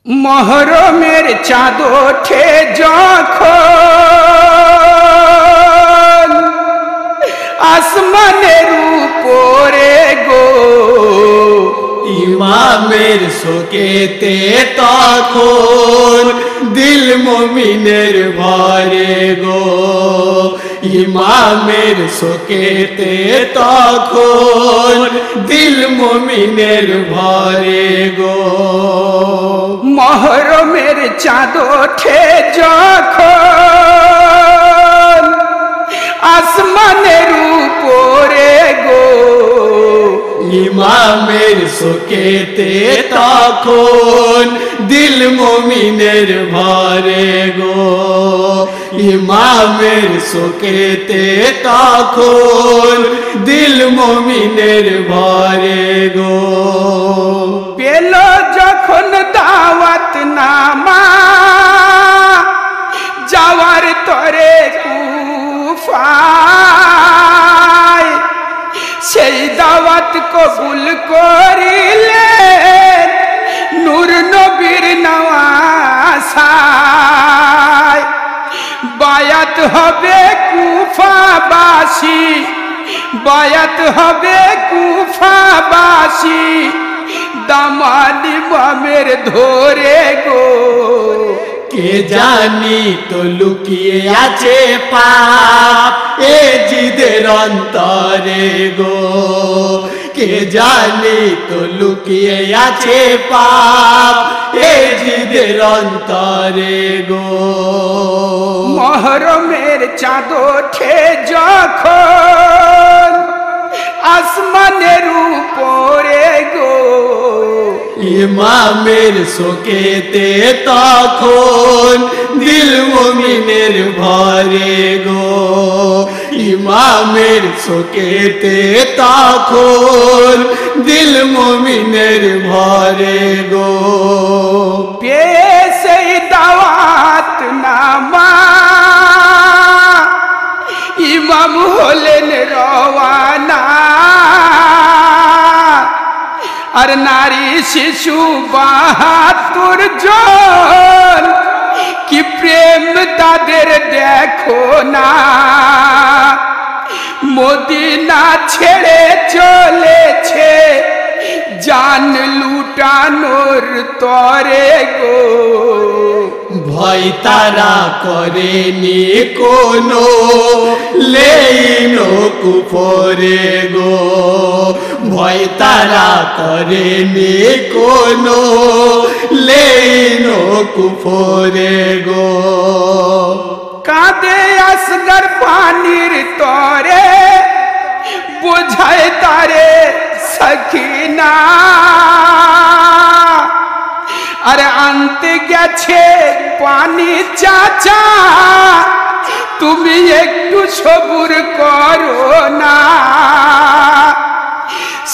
মহরমের চাঁদ ওঠে যখন আসমানের উপরে গো, ইমামের শোকেতে তখন দিল মুমিনের ভরে গো, ইমামের শোকেতে তখন দিল মুমিনের ভরে গো। মহরমের চাঁদ ওঠে যখন আসমানের উপরে গো, ইমামের শোকেতে তখন দিল মুমিনের ভরে গো, ইমামের শোকেতে তখন দিল মুমিনের ভরে গো। পেল যখন দাওয়াত নামা যাওয়ার তরে কুফায়, সেই দাওয়াত কবুল করিলেন নূর নবীর নওয়াসায়। বায়াত হবে কুফাবাসী, বায়াত হবে কুফাবাসী, দামাল ইমামের ধরে গো। কে জানি তো লুকিয়ে আছে পাপ এ জিদের অন্তরে গো, কে জানি তো লুকিয়ে আছে পাপ এ জিদের অন্তরে গো। মহরমের চাঁদ ওঠে যখন আসমানের উপরে গো, ইমামের শোকেতে তখন দিল মুমিনের ভরে গো, ইমামের শোকেতে তখন দিল মুমিনের ভরে গো। সেই দাওয়াত নামা ইমাম হলেন রওয়ানা, আর নারী শিশু ৭২ জন, কি প্রেম তাদের দেখো না, মদিনা ছেড়ে চলেছে জান লুটানোর তরে গো। ভয় তারা করেনি কোনো লেইনো কুফরে গো, ভয় তারা করেনি কোনো লেইনো কুফরে গো। কাঁদে আসগর পানির তরে বোঝায় তারে সখিনা, আরে আনতে গেছে পানি চাচা, তুমি একটু সবুর করো না।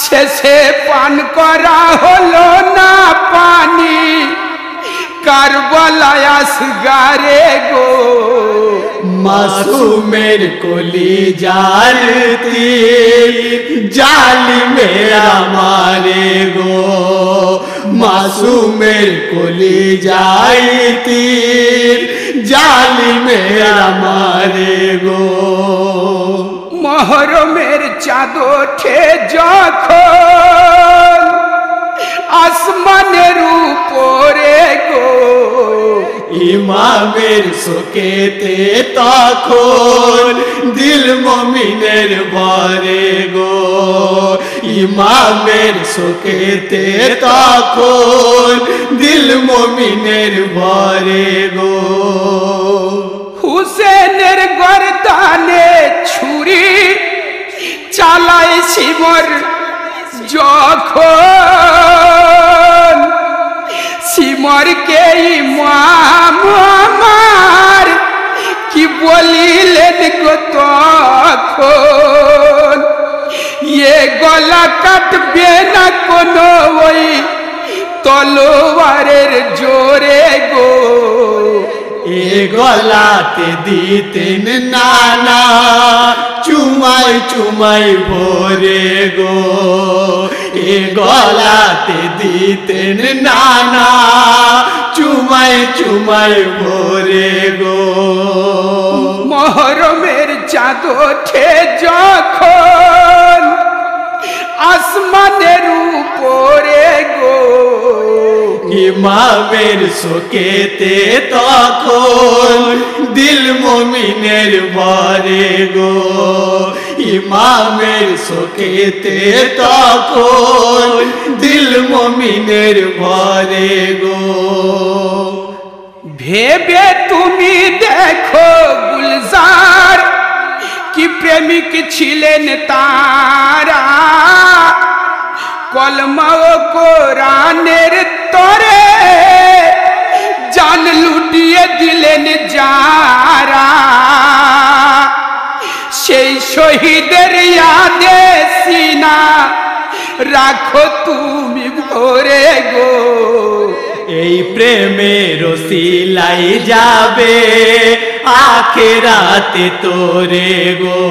শেষে পান করা হলো না পানি কারবালায় আসগরে গো। মাসুমের কলিজার তীর জালিমের আমারে গো, মাসুমের কলিজার তীর জালিমের আমারে গো। মহরমের চাঁদ ওঠে যখন আসমানের উপরে গো, ইমামের শোকেতে তখন দিল মুমিনের ভরে গো, ইমামের শোকেতে তখন দিল মুমিনের ভরে গো। হুসেনের গর্দানে ছুরি চালায় সিমর যখন, সিমরকে ইমাম আমার কি বলিলেন গো তখন, এ গলা কাটবে না কোনো ওই তলোয়ারের জোরে গো। এ গলাতে দিতেন নানা চুমাই চুমাই ভরে গো, এ গলাতে দিতেন নানা চুমায় ভরে গো। মহরমের চাঁদ ওঠে যখন আসমানের উপরে গো, ইমামের শোকেতে তখন দিল মুমিনের ভরে গো। ইমামের শোকেতে তখন দিল মুমিনের ভরে গো। ভেবে তুমি দেখো গুলজার কি প্রেমিক ছিলেন তারা, কলমা ও কোরআনের তরে জান লুটিয়ে দিলেন যারা। সেই শহীদের ইয়াদে সিনা রাখো তুমি ভরে গো। এই প্রেমের সিলাই যাবে আখেরাতে তোরে গো।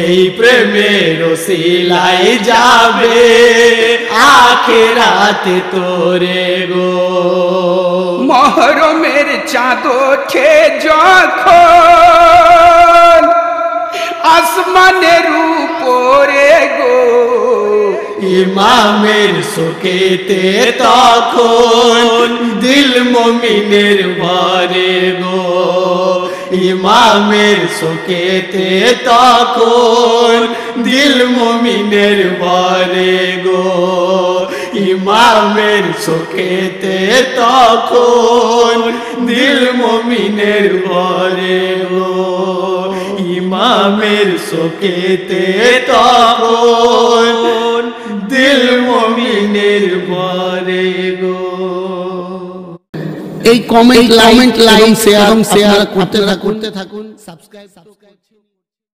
এই প্রেমের সিলাই যাবে আখেরাতে তোরে গো। মহরমের চাঁদ ওঠে যখন আসমানের উপরে গো, ইমামের শোকেতে তখন দিল মুমিনের ভরে গো। ইমামের শোকেতে তখন দিল মুমিনের ভরে গো। ইমামের শোকেতে তখন দিল মুমিনের ভরে গো। ইমামের শোকেতে তখন দিল মুমিনের ভরে গো। এই কমেন্ট লাইক এবং শেয়ার করতে থাকুন, সাবস্ক্রাইব